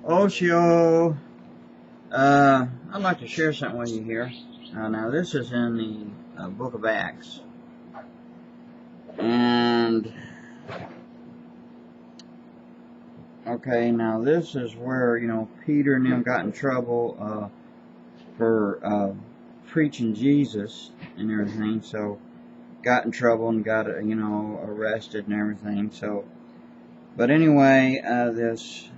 Osho, I'd like to share something with you here. Now this is in the book of Acts. And, okay, now this is where, Peter and them got in trouble for preaching Jesus and everything. So, got in trouble and got, arrested and everything. So, but anyway, this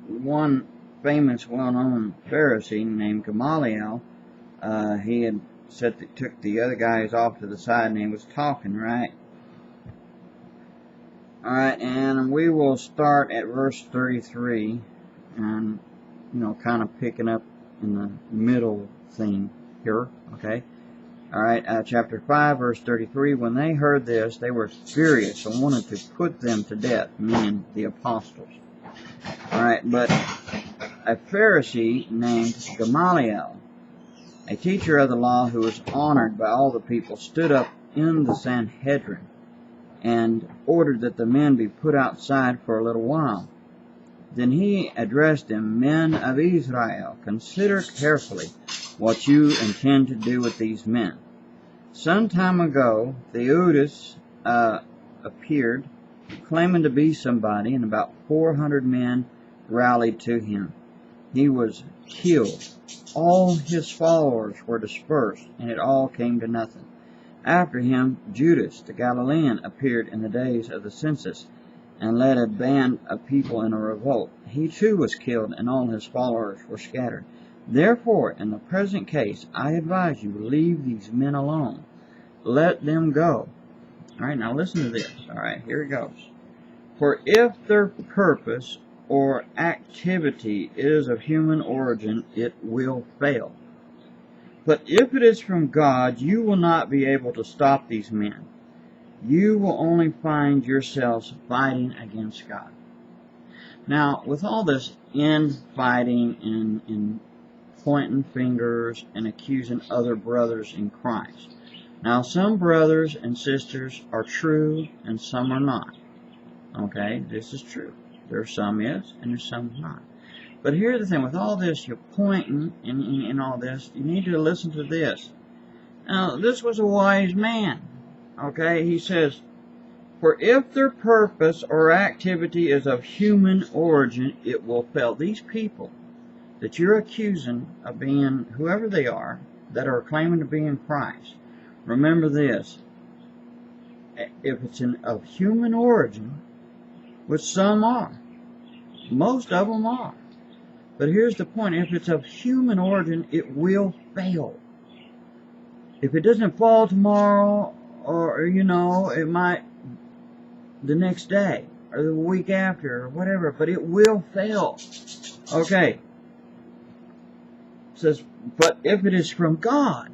one famous, well-known Pharisee named Gamaliel, he had said that took the other guys off to the side and he was talking, right? Alright, and we will start at verse 33 and, kind of picking up in the middle thing here, okay? Alright, chapter 5, verse 33, when they heard this, they were furious and wanted to put them to death, meaning the apostles. Alright, but a Pharisee named Gamaliel, a teacher of the law who was honored by all the people, stood up in the Sanhedrin and ordered that the men be put outside for a little while. Then he addressed them, "Men of Israel, consider carefully what you intend to do with these men. Some time ago, Theudas appeared, claiming to be somebody, and about 400 men rallied to him. He was killed. All his followers were dispersed, and it all came to nothing. After him, Judas the Galilean appeared in the days of the census and led a band of people in a revolt. He too was killed, and all his followers were scattered. Therefore, in the present case, I advise you, leave these men alone. Let them go." Alright, now listen to this. Alright, here it goes. "For if their purpose or activity is of human origin, it will fail. But if it is from God, you will not be able to stop these men. You will only find yourselves fighting against God." Now, with all this infighting and pointing fingers and accusing other brothers in Christ, now some brothers and sisters are true and some are not. Okay, this is true. There's some is and there's some not. But here's the thing, with all this, you're pointing and all this, you need to listen to this. Now, this was a wise man. Okay, he says, "For if their purpose or activity is of human origin, it will fail." These people that you're accusing of being whoever they are, that are claiming to be in Christ, remember this. If it's of human origin, which some are, most of them are, but here's the point, if it's of human origin, it will fail. If it doesn't fall tomorrow, or, it might the next day, or the week after, or whatever, but it will fail. Okay. It says, "But if it is from God,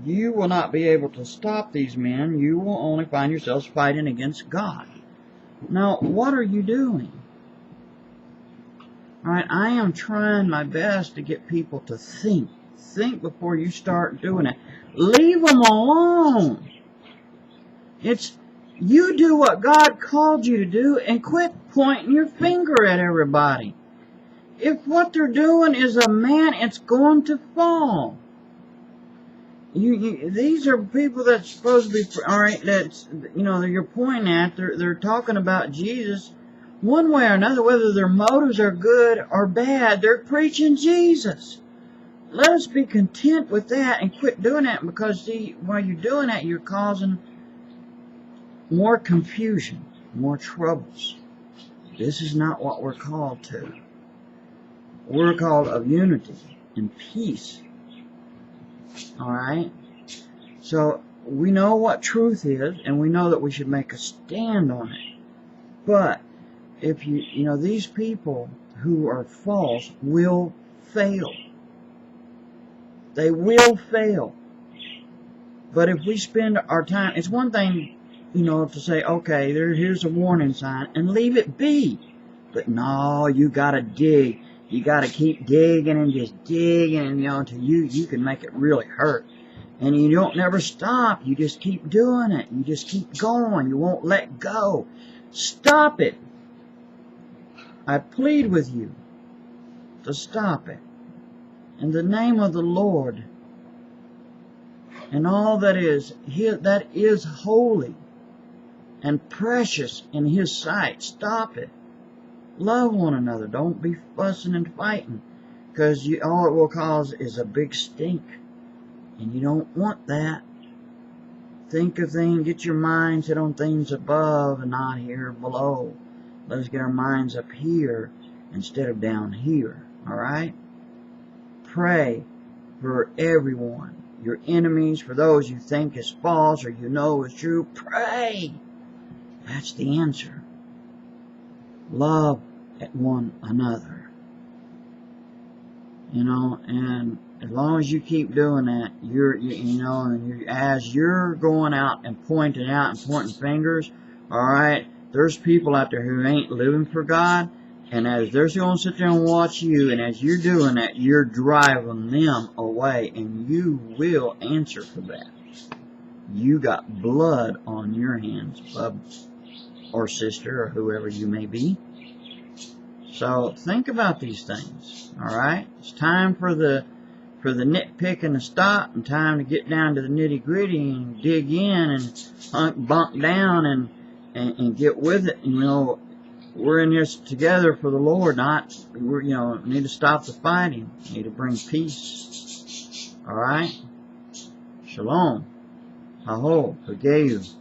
you will not be able to stop these men. You will only find yourselves fighting against God." Now, what are you doing? Alright, I am trying my best to get people to think. Think before you start doing it. Leave them alone. You do what God called you to do and quit pointing your finger at everybody. If what they're doing is a man, it's going to fall. These are people that's supposed to be, alright, that's, you're pointing at, they're talking about Jesus. One way or another, whether their motives are good or bad, they're preaching Jesus. Let us be content with that and quit doing that, because, see, while you're doing that, you're causing more confusion, more troubles. This is not what we're called to. We're called of unity and peace. Alright? So, we know what truth is, and we know that we should make a stand on it. But, if these people who are false will fail. They will fail. But if we spend our time, it's one thing, to say, okay, here's a warning sign, and leave it be. But no, you gotta dig. You gotta keep digging and just digging, until you can make it really hurt. And you don't never stop. You just keep doing it. You just keep going. You won't let go. Stop it. I plead with you to stop it. In the name of the Lord and all that is holy and precious in His sight, stop it. Love one another. Don't be fussing and fighting, because all it will cause is a big stink, and you don't want that. Think of things, get your mind set on things above and not here below. Let us get our minds up here instead of down here. Alright? Pray for everyone. Your enemies, for those you think is false or you know is true. Pray. That's the answer. Love one another. And as long as you keep doing that, as you're going out and pointing fingers, alright, there's people out there who ain't living for God, and as they're going to sit there and watch you, and as you're doing that, you're driving them away, and you will answer for that. You got blood on your hands, bub or sister, or whoever you may be. So think about these things, alright? It's time for the nitpicking to stop, and time to get down to the nitty gritty and dig in and bunk down and get with it. We're in this together for the Lord, we need to stop the fighting. We need to bring peace. Alright? Shalom. Aho. Hageu.